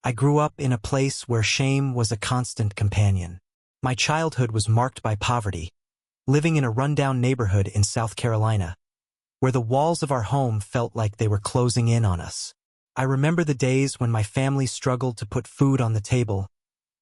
I grew up in a place where shame was a constant companion. My childhood was marked by poverty, living in a rundown neighborhood in South Carolina, where the walls of our home felt like they were closing in on us. I remember the days when my family struggled to put food on the table,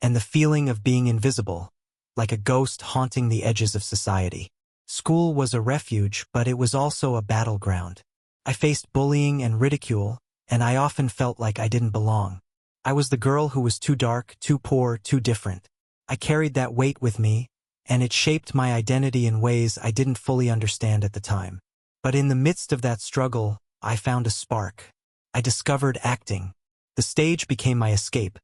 and the feeling of being invisible, like a ghost haunting the edges of society. School was a refuge, but it was also a battleground. I faced bullying and ridicule, and I often felt like I didn't belong. I was the girl who was too dark, too poor, too different. I carried that weight with me, and it shaped my identity in ways I didn't fully understand at the time. But in the midst of that struggle, I found a spark. I discovered acting. The stage became my escape,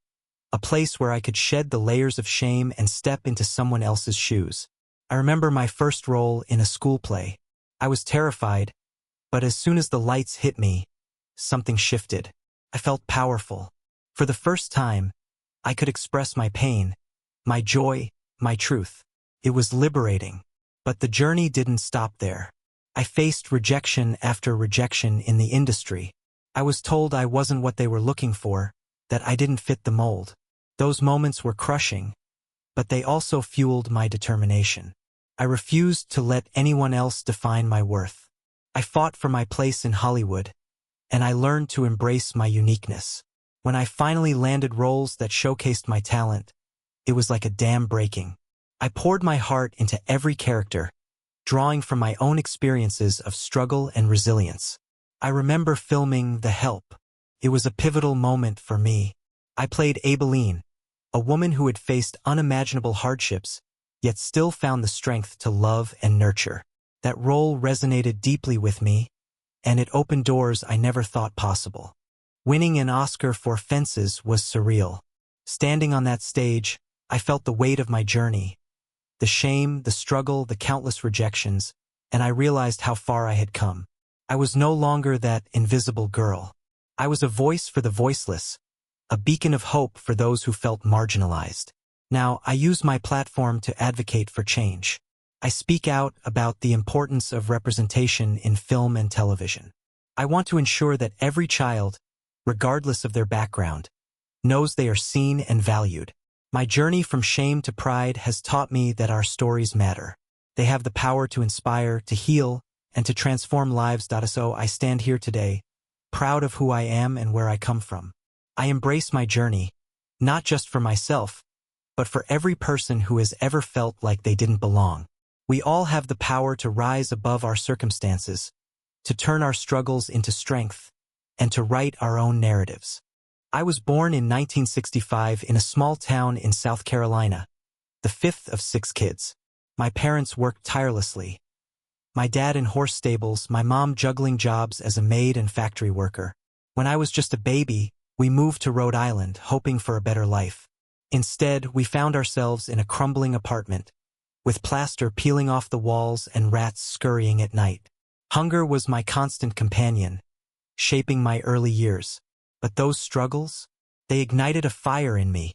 a place where I could shed the layers of shame and step into someone else's shoes. I remember my first role in a school play. I was terrified, but as soon as the lights hit me, something shifted. I felt powerful. For the first time, I could express my pain, my joy, my truth. It was liberating. But the journey didn't stop there. I faced rejection after rejection in the industry. I was told I wasn't what they were looking for, that I didn't fit the mold. Those moments were crushing, but they also fueled my determination. I refused to let anyone else define my worth. I fought for my place in Hollywood, and I learned to embrace my uniqueness. When I finally landed roles that showcased my talent, it was like a dam breaking. I poured my heart into every character, drawing from my own experiences of struggle and resilience. I remember filming The Help. It was a pivotal moment for me. I played Abilene, a woman who had faced unimaginable hardships, yet still found the strength to love and nurture. That role resonated deeply with me, and it opened doors I never thought possible. Winning an Oscar for Fences was surreal. Standing on that stage, I felt the weight of my journey, the shame, the struggle, the countless rejections, and I realized how far I had come. I was no longer that invisible girl. I was a voice for the voiceless, a beacon of hope for those who felt marginalized. Now, I use my platform to advocate for change. I speak out about the importance of representation in film and television. I want to ensure that every child, regardless of their background, knows they are seen and valued. My journey from shame to pride has taught me that our stories matter. They have the power to inspire, to heal, and to transform lives. So I stand here today, proud of who I am and where I come from. I embrace my journey, not just for myself, but for every person who has ever felt like they didn't belong. We all have the power to rise above our circumstances, to turn our struggles into strength, and to write our own narratives. I was born in 1965 in a small town in South Carolina, the fifth of 6 kids. My parents worked tirelessly. My dad in horse stables, my mom juggling jobs as a maid and factory worker. When I was just a baby, we moved to Rhode Island, hoping for a better life. Instead, we found ourselves in a crumbling apartment, with plaster peeling off the walls and rats scurrying at night. Hunger was my constant companion, shaping my early years. But those struggles, they ignited a fire in me,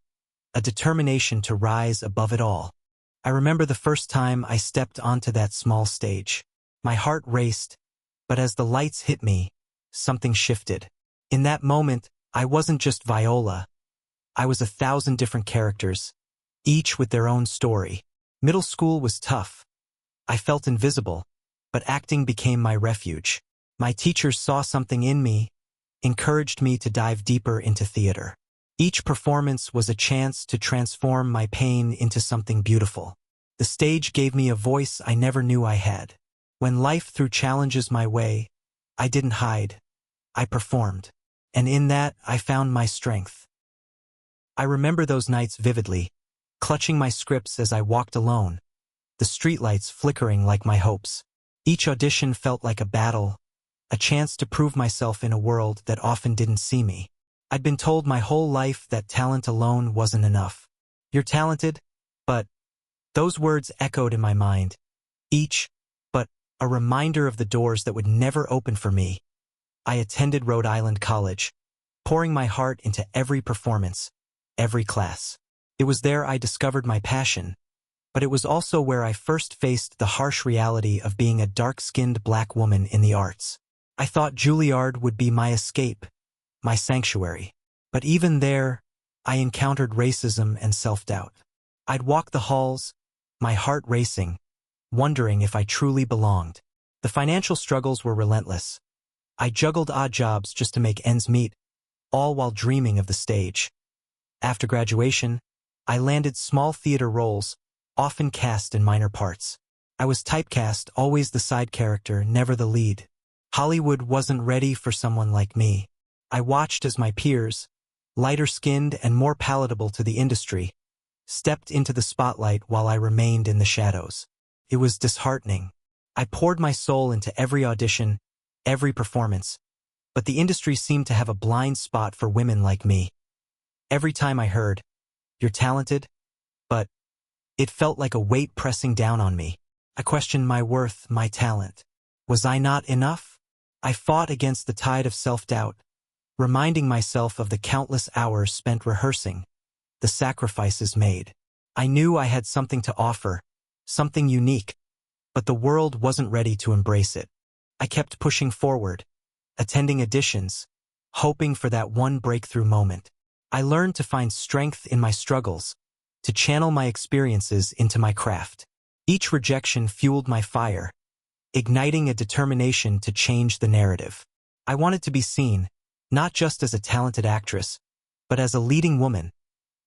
a determination to rise above it all. I remember the first time I stepped onto that small stage. My heart raced, but as the lights hit me, something shifted. In that moment, I wasn't just Viola. I was 1,000 different characters, each with their own story. Middle school was tough. I felt invisible, but acting became my refuge. My teachers saw something in me, encouraged me to dive deeper into theater. Each performance was a chance to transform my pain into something beautiful. The stage gave me a voice I never knew I had. When life threw challenges my way, I didn't hide. I performed. And in that, I found my strength. I remember those nights vividly, clutching my scripts as I walked alone, the streetlights flickering like my hopes. Each audition felt like a battle, a chance to prove myself in a world that often didn't see me. I'd been told my whole life that talent alone wasn't enough. You're talented, but those words echoed in my mind, each but a reminder of the doors that would never open for me. I attended Rhode Island College, pouring my heart into every performance, every class. It was there I discovered my passion, but it was also where I first faced the harsh reality of being a dark-skinned black woman in the arts. I thought Juilliard would be my escape, my sanctuary. But even there, I encountered racism and self-doubt. I'd walk the halls, my heart racing, wondering if I truly belonged. The financial struggles were relentless. I juggled odd jobs just to make ends meet, all while dreaming of the stage. After graduation, I landed small theater roles, often cast in minor parts. I was typecast, always the side character, never the lead. Hollywood wasn't ready for someone like me. I watched as my peers, lighter-skinned and more palatable to the industry, stepped into the spotlight while I remained in the shadows. It was disheartening. I poured my soul into every audition, every performance, but the industry seemed to have a blind spot for women like me. Every time I heard, "You're talented," but it felt like a weight pressing down on me. I questioned my worth, my talent. Was I not enough? I fought against the tide of self-doubt, reminding myself of the countless hours spent rehearsing, the sacrifices made. I knew I had something to offer, something unique, but the world wasn't ready to embrace it. I kept pushing forward, attending auditions, hoping for that one breakthrough moment. I learned to find strength in my struggles, to channel my experiences into my craft. Each rejection fueled my fire, igniting a determination to change the narrative. I wanted to be seen, not just as a talented actress, but as a leading woman,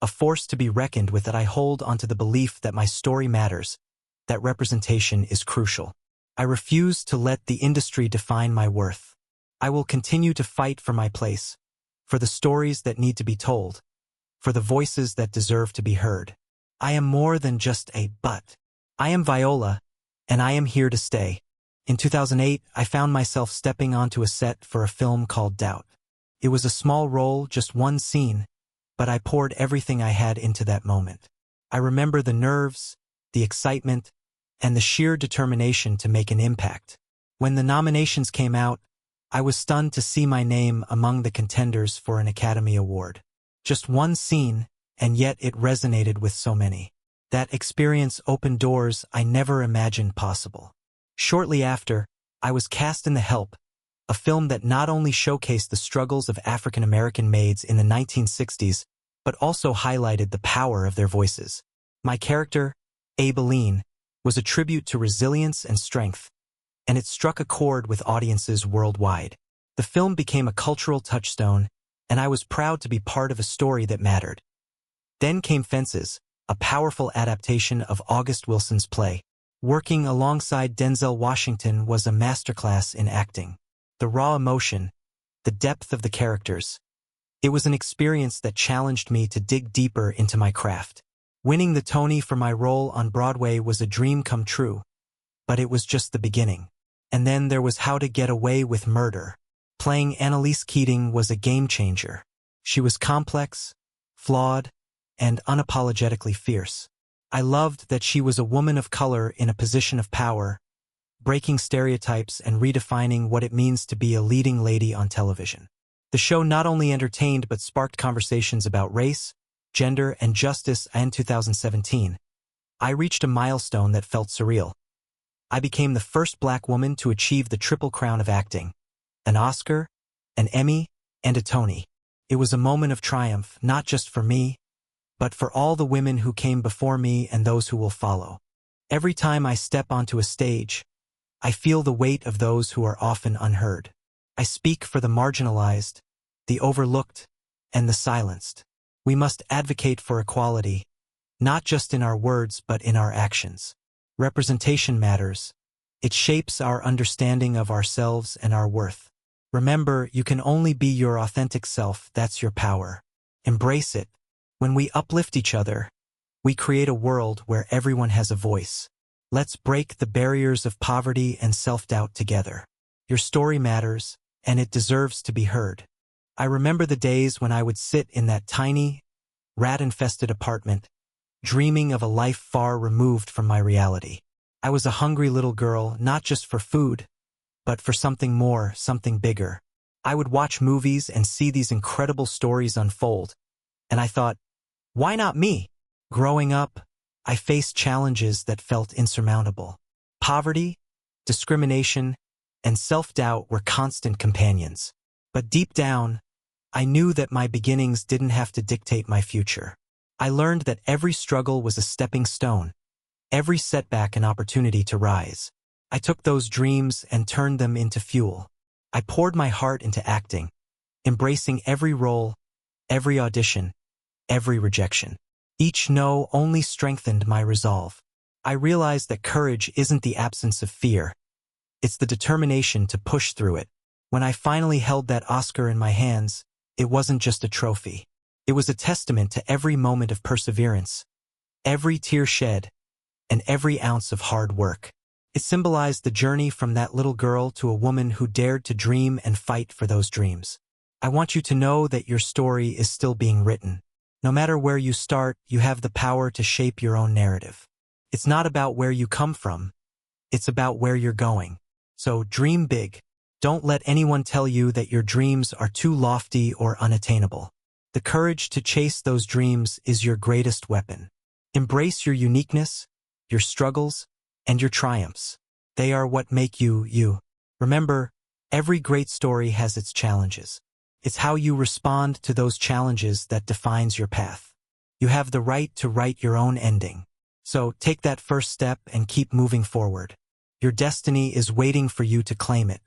a force to be reckoned with. That I hold onto the belief that my story matters, that representation is crucial. I refuse to let the industry define my worth. I will continue to fight for my place, for the stories that need to be told, for the voices that deserve to be heard. I am more than just a butt. I am Viola, and I am here to stay. In 2008, I found myself stepping onto a set for a film called Doubt. It was a small role, just one scene, but I poured everything I had into that moment. I remember the nerves, the excitement, and the sheer determination to make an impact. When the nominations came out, I was stunned to see my name among the contenders for an Academy Award. Just one scene, and yet it resonated with so many. That experience opened doors I never imagined possible. Shortly after, I was cast in The Help, a film that not only showcased the struggles of African American maids in the 1960s, but also highlighted the power of their voices. My character, Aibileen, was a tribute to resilience and strength, and it struck a chord with audiences worldwide. The film became a cultural touchstone, and I was proud to be part of a story that mattered. Then came Fences, a powerful adaptation of August Wilson's play. Working alongside Denzel Washington was a masterclass in acting. The raw emotion, the depth of the characters. It was an experience that challenged me to dig deeper into my craft. Winning the Tony for my role on Broadway was a dream come true, but it was just the beginning. And then there was How to Get Away with Murder. Playing Annalise Keating was a game-changer. She was complex, flawed, and unapologetically fierce. I loved that she was a woman of color in a position of power, breaking stereotypes and redefining what it means to be a leading lady on television. The show not only entertained but sparked conversations about race, gender, and justice. In 2017, I reached a milestone that felt surreal. I became the first Black woman to achieve the Triple Crown of acting: an Oscar, an Emmy, and a Tony. It was a moment of triumph, not just for me, but for all the women who came before me and those who will follow. Every time I step onto a stage, I feel the weight of those who are often unheard. I speak for the marginalized, the overlooked, and the silenced. We must advocate for equality, not just in our words but in our actions. Representation matters. It shapes our understanding of ourselves and our worth. Remember, you can only be your authentic self. That's your power. Embrace it. When we uplift each other, we create a world where everyone has a voice. Let's break the barriers of poverty and self-doubt together. Your story matters, and it deserves to be heard. I remember the days when I would sit in that tiny, rat-infested apartment, dreaming of a life far removed from my reality. I was a hungry little girl, not just for food, but for something more, something bigger. I would watch movies and see these incredible stories unfold, and I thought, why not me? Growing up, I faced challenges that felt insurmountable. Poverty, discrimination, and self-doubt were constant companions. But deep down, I knew that my beginnings didn't have to dictate my future. I learned that every struggle was a stepping stone, every setback an opportunity to rise. I took those dreams and turned them into fuel. I poured my heart into acting, embracing every role, every audition, every rejection. Each no only strengthened my resolve. I realized that courage isn't the absence of fear. It's the determination to push through it. When I finally held that Oscar in my hands, it wasn't just a trophy. It was a testament to every moment of perseverance, every tear shed, and every ounce of hard work. It symbolized the journey from that little girl to a woman who dared to dream and fight for those dreams. I want you to know that your story is still being written. No matter where you start, you have the power to shape your own narrative. It's not about where you come from. It's about where you're going. So dream big. Don't let anyone tell you that your dreams are too lofty or unattainable. The courage to chase those dreams is your greatest weapon. Embrace your uniqueness, your struggles, and your triumphs. They are what make you, you. Remember, every great story has its challenges. It's how you respond to those challenges that defines your path. You have the right to write your own ending. So take that first step and keep moving forward. Your destiny is waiting for you to claim it.